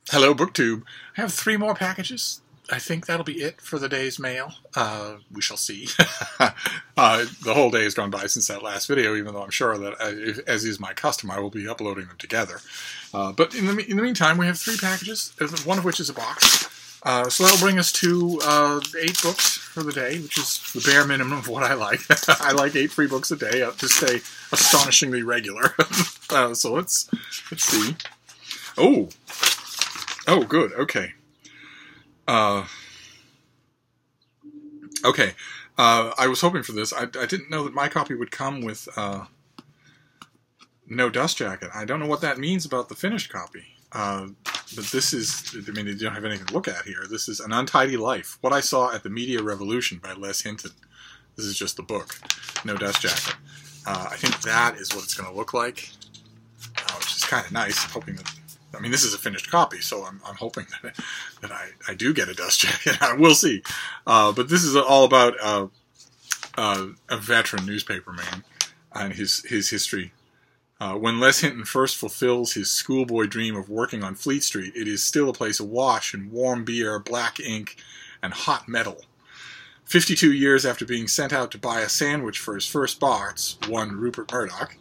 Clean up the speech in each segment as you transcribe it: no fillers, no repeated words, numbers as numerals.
Hello, BookTube. I have 3 more packages. I think that'll be it for the day's mail. We shall see. The whole day has gone by since that last video, even though I'm sure that, as is my custom, I will be uploading them together. But in the meantime, we have 3 packages, one of which is a box. So that'll bring us to 8 books for the day, which is the bare minimum of what I like. I like 8 free books a day to stay astonishingly regular. So let's see. Oh, good. Okay. I was hoping for this. I didn't know that my copy would come with no dust jacket. I don't know what that means about the finished copy. But this is, I mean, you don't have anything to look at here. This is An Untidy Life. What I Saw at the Media Revolution by Les Hinton. This is just the book. No dust jacket. I think that is what it's going to look like, which is kind of nice. I'm hoping that, I mean, this is a finished copy, so I'm hoping that I do get a dust jacket. We'll see. But this is all about a veteran newspaperman and his history. When Les Hinton first fulfills his schoolboy dream of working on Fleet Street, it is still a place awash in warm beer, black ink, and hot metal. 52 years after being sent out to buy a sandwich for his first boss, one Rupert Murdoch,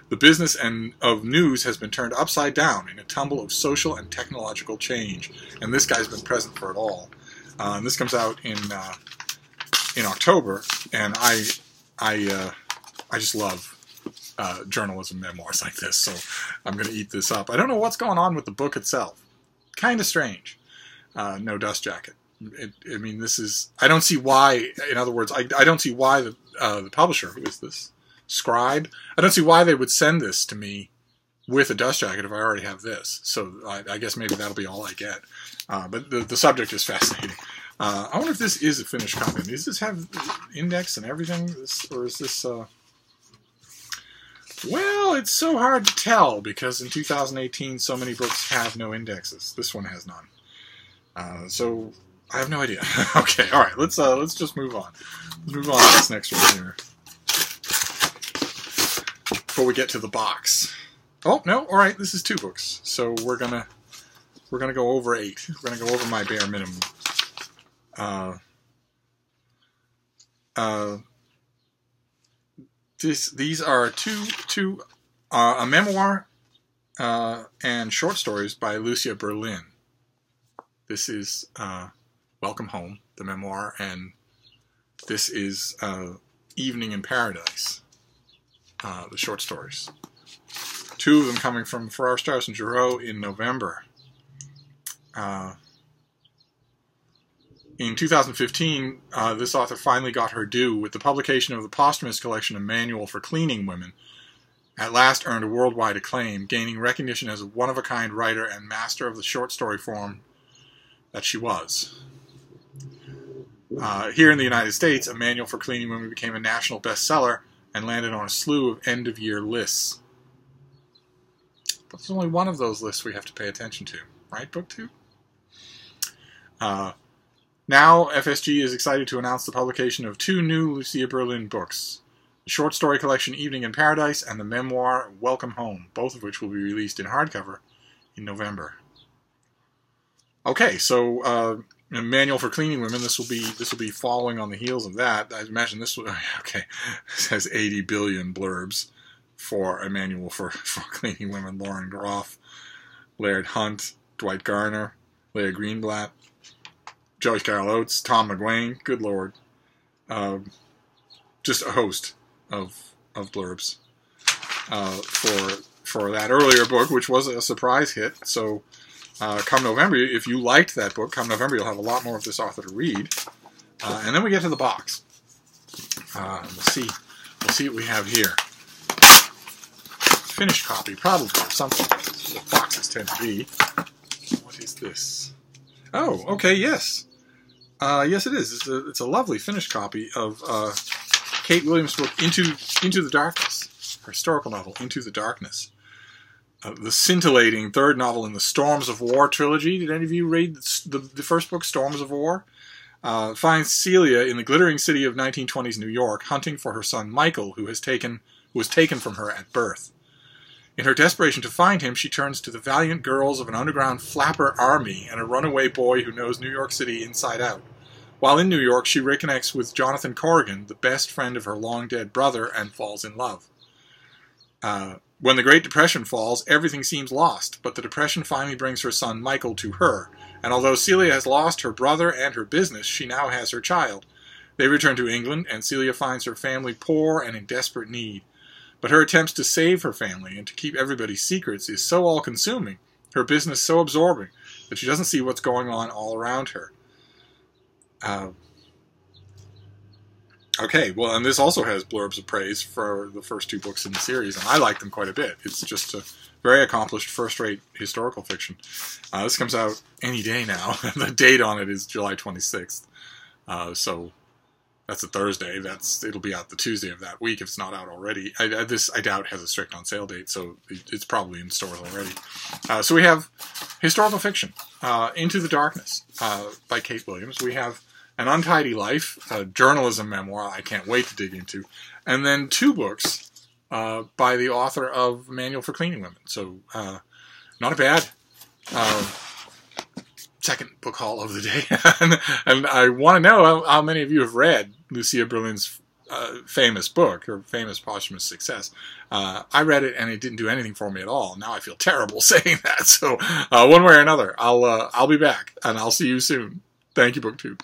the business of news has been turned upside down in a tumble of social and technological change, and this guy's been present for it all. And this comes out in October, and I just love journalism memoirs like this, so I'm going to eat this up. I don't know what's going on with the book itself. Kind of strange. No dust jacket. I mean, this is... I don't see why... In other words, I don't see why the publisher, who is this? Scribe? I don't see why they would send this to me with a dust jacket if I already have this. So I guess maybe that'll be all I get. But the subject is fascinating. I wonder if this is a finished copy. Does this have index and everything? Or is this... Well, it's so hard to tell because in 2018 so many books have no indexes. This one has none. So I have no idea. Okay, all right. Let's just move on. Let's move on to this next one here before we get to the box. Oh no! All right, this is 2 books. So we're gonna go over 8. We're gonna go over my bare minimum. These are two a memoir and short stories by Lucia Berlin. This is Welcome Home, the memoir, and this is Evening in Paradise, the short stories. 2 of them coming from Farrar, Straus and Giroux in November. In 2015, this author finally got her due with the publication of the posthumous collection A Manual for Cleaning Women. At last earned a worldwide acclaim, gaining recognition as a one-of-a-kind writer and master of the short story form that she was. Here in the United States, A Manual for Cleaning Women became a national bestseller and landed on a slew of end-of-year lists. But there's only one of those lists we have to pay attention to, right, BookTube? Now, FSG is excited to announce the publication of 2 new Lucia Berlin books, the short story collection Evening in Paradise and the memoir Welcome Home, both of which will be released in hardcover in November. Okay, so A Manual for Cleaning Women. This will be following on the heels of that. I imagine this will. Okay, this has 80 billion blurbs for A Manual for Cleaning Women. Lauren Groff, Laird Hunt, Dwight Garner, Leah Greenblatt, Joyce Carol Oates, Tom McGuane, good lord. Just a host of blurbs for that earlier book, which was a surprise hit. So come November, if you liked that book, come November you'll have a lot more of this author to read. And then we get to the box. We'll see what we have here. Finished copy, probably, of something. That's what boxes tend to be. What is this? Oh, okay, yes. Yes, it is. It's a lovely finished copy of Kate Williams' book, Into the Darkness, her historical novel, Into the Darkness. The scintillating 3rd novel in the Storms of War trilogy. Did any of you read the first book, Storms of War? Finds Celia in the glittering city of 1920s New York, hunting for her son Michael, who was taken from her at birth. In her desperation to find him, she turns to the valiant girls of an underground flapper army and a runaway boy who knows New York City inside out. While in New York, she reconnects with Jonathan Corrigan, the best friend of her long-dead brother, and falls in love. When the Great Depression falls, everything seems lost, but the Depression finally brings her son Michael to her, and although Celia has lost her brother and her business, she now has her child. They return to England, and Celia finds her family poor and in desperate need. But her attempts to save her family and to keep everybody's secrets is so all-consuming, her business so absorbing, that she doesn't see what's going on all around her. Okay, well, and this also has blurbs of praise for the first 2 books in the series, and I like them quite a bit. It's just a very accomplished, first-rate historical fiction. This comes out any day now. The date on it is July 26th. So that's a Thursday. It'll be out the Tuesday of that week if it's not out already. This, I doubt, has a strict on-sale date, so it's probably in stores already. So we have historical fiction, Into the Darkness, by Kate Williams. We have An Untidy Life, a journalism memoir I can't wait to dig into, and then 2 books by the author of Manual for Cleaning Women. So not a bad second book haul of the day. And I want to know how many of you have read Lucia Berlin's famous book, her famous posthumous success. I read it and it didn't do anything for me at all. Now I feel terrible saying that. So one way or another, I'll be back and I'll see you soon. Thank you, BookTube.